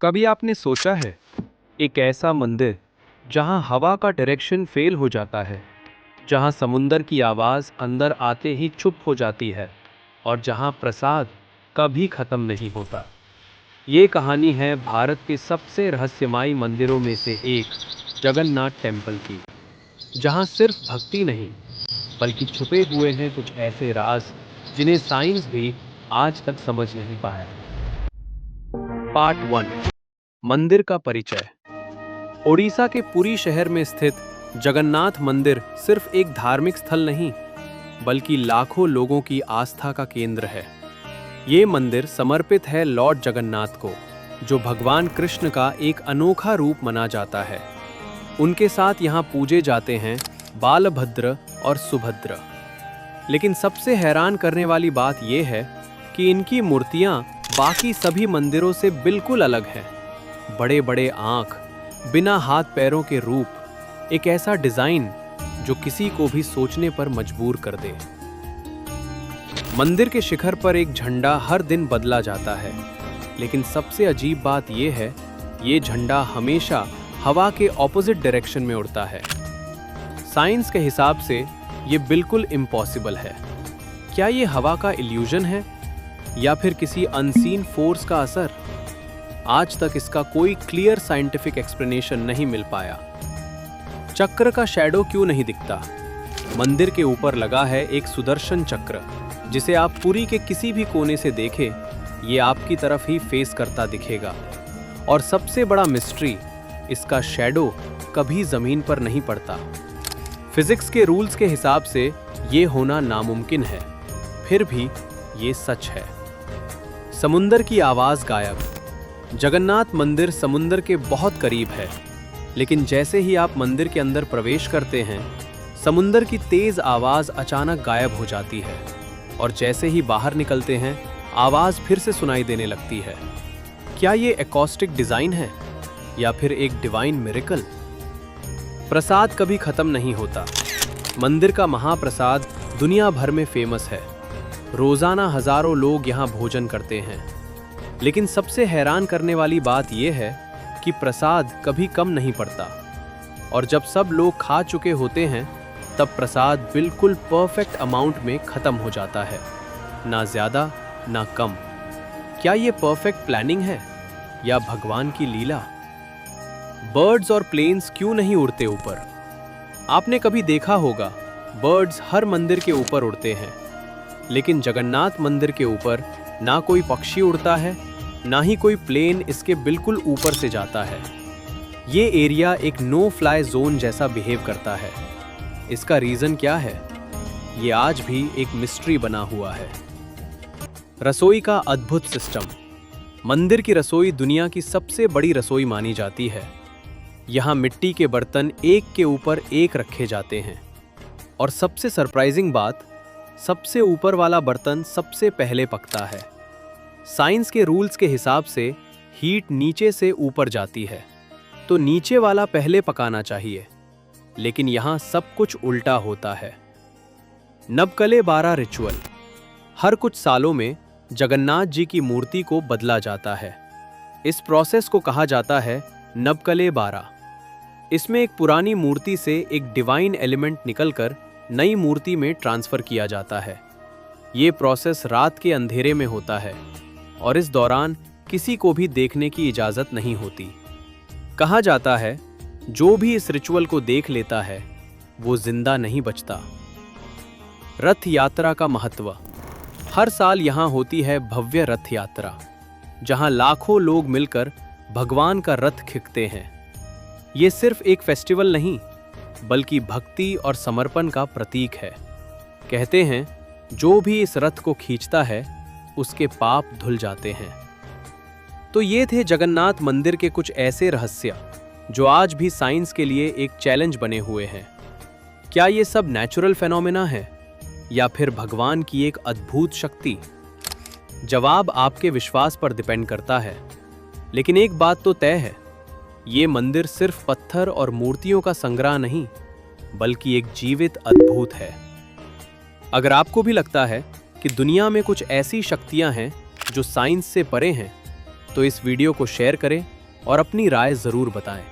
कभी आपने सोचा है, एक ऐसा मंदिर जहां हवा का डायरेक्शन फेल हो जाता है, जहां समुंदर की आवाज अंदर आते ही चुप हो जाती है और जहां प्रसाद कभी खत्म नहीं होता। ये कहानी है भारत के सबसे रहस्यमयी मंदिरों में से एक, जगन्नाथ टेम्पल की, जहां सिर्फ भक्ति नहीं बल्कि छुपे हुए हैं कुछ ऐसे राज जिन्हें साइंस भी आज तक समझ नहीं पाया। पार्ट 1, मंदिर का परिचय। ओडिशा के पुरी शहर में स्थित जगन्नाथ मंदिर सिर्फ एक धार्मिक स्थल नहीं, बल्कि लाखों लोगों की आस्था का केंद्र है। ये मंदिर समर्पित है लॉर्ड जगन्नाथ को, जो भगवान कृष्ण का एक अनोखा रूप माना जाता है। उनके साथ यहाँ पूजे जाते हैं बालभद्र और सुभद्र। लेकिन सबसे हैरान करने वाली बात यह है कि इनकी मूर्तियाँ बाकी सभी मंदिरों से बिल्कुल अलग हैं। बड़े बड़े आँख, बिना हाथ पैरों के रूप, एक ऐसा डिजाइन जो किसी को भी सोचने पर मजबूर कर दे। मंदिर के शिखर पर एक झंडा हर दिन बदला जाता है, लेकिन सबसे अजीब बात यह है, ये झंडा हमेशा हवा के ऑपोजिट डायरेक्शन में उड़ता है। साइंस के हिसाब से ये बिल्कुल इम्पॉसिबल है। क्या ये हवा का इल्यूजन है या फिर किसी अनसीन फोर्स का असर? आज तक इसका कोई क्लियर साइंटिफिक एक्सप्लेनेशन नहीं मिल पाया। चक्र का शैडो क्यों नहीं दिखता? मंदिर के ऊपर लगा है एक सुदर्शन चक्र, जिसे आप पुरी के किसी भी कोने से देखें, ये आपकी तरफ ही फेस करता दिखेगा। और सबसे बड़ा मिस्ट्री, इसका शैडो कभी जमीन पर नहीं पड़ता। फिजिक्स के रूल्स के हिसाब से ये होना नामुमकिन है, फिर भी ये सच है। समुंदर की आवाज गायब। जगन्नाथ मंदिर समुंदर के बहुत करीब है, लेकिन जैसे ही आप मंदिर के अंदर प्रवेश करते हैं, समुंदर की तेज आवाज अचानक गायब हो जाती है और जैसे ही बाहर निकलते हैं, आवाज फिर से सुनाई देने लगती है। क्या ये एकॉस्टिक डिजाइन है या फिर एक डिवाइन मिरेकल? प्रसाद कभी खत्म नहीं होता। मंदिर का महाप्रसाद दुनिया भर में फेमस है। रोजाना हजारों लोग यहाँ भोजन करते हैं। लेकिन सबसे हैरान करने वाली बात यह है कि प्रसाद कभी कम नहीं पड़ता, और जब सब लोग खा चुके होते हैं, तब प्रसाद बिल्कुल परफेक्ट अमाउंट में खत्म हो जाता है, ना ज्यादा ना कम। क्या ये परफेक्ट प्लानिंग है या भगवान की लीला? बर्ड्स और प्लेन्स क्यों नहीं उड़ते ऊपर? आपने कभी देखा होगा, बर्ड्स हर मंदिर के ऊपर उड़ते हैं, लेकिन जगन्नाथ मंदिर के ऊपर ना कोई पक्षी उड़ता है, ना ही कोई प्लेन इसके बिल्कुल ऊपर से जाता है। ये एरिया एक नो फ्लाई जोन जैसा बिहेव करता है। इसका रीजन क्या है? ये आज भी एक मिस्ट्री बना हुआ है। रसोई का अद्भुत सिस्टम। मंदिर की रसोई दुनिया की सबसे बड़ी रसोई मानी जाती है। यहाँ मिट्टी के बर्तन एक के ऊपर एक रखे जाते हैं, और सबसे सरप्राइजिंग बात, सबसे ऊपर वाला बर्तन सबसे पहले पकता है। साइंस के रूल्स के हिसाब से हीट नीचे से ऊपर जाती है, तो नीचे वाला पहले पकाना चाहिए, लेकिन यहाँ सब कुछ उल्टा होता है। नवकले 12 रिचुअल। हर कुछ सालों में जगन्नाथ जी की मूर्ति को बदला जाता है। इस प्रोसेस को कहा जाता है नवकले 12। इसमें एक पुरानी मूर्ति से एक डिवाइन एलिमेंट निकलकर नई मूर्ति में ट्रांसफर किया जाता है। ये प्रोसेस रात के अंधेरे में होता है और इस दौरान किसी को भी देखने की इजाजत नहीं होती। कहा जाता है, जो भी इस रिचुअल को देख लेता है, वो जिंदा नहीं बचता। रथ यात्रा का महत्व। हर साल यहाँ होती है भव्य रथ यात्रा, जहाँ लाखों लोग मिलकर भगवान का रथ खींचते हैं। ये सिर्फ एक फेस्टिवल नहीं, बल्कि भक्ति और समर्पण का प्रतीक है। कहते हैं, जो भी इस रथ को खींचता है, उसके पाप धुल जाते हैं। तो ये थे जगन्नाथ मंदिर के कुछ ऐसे रहस्य जो आज भी साइंस के लिए एक चैलेंज बने हुए हैं। क्या ये सब नेचुरल फेनोमेना है या फिर भगवान की एक अद्भुत शक्ति? जवाब आपके विश्वास पर डिपेंड करता है, लेकिन एक बात तो तय है, ये मंदिर सिर्फ पत्थर और मूर्तियों का संग्रह नहीं, बल्कि एक जीवित अद्भुत है। अगर आपको भी लगता है कि दुनिया में कुछ ऐसी शक्तियां हैं जो साइंस से परे हैं, तो इस वीडियो को शेयर करें और अपनी राय ज़रूर बताएं।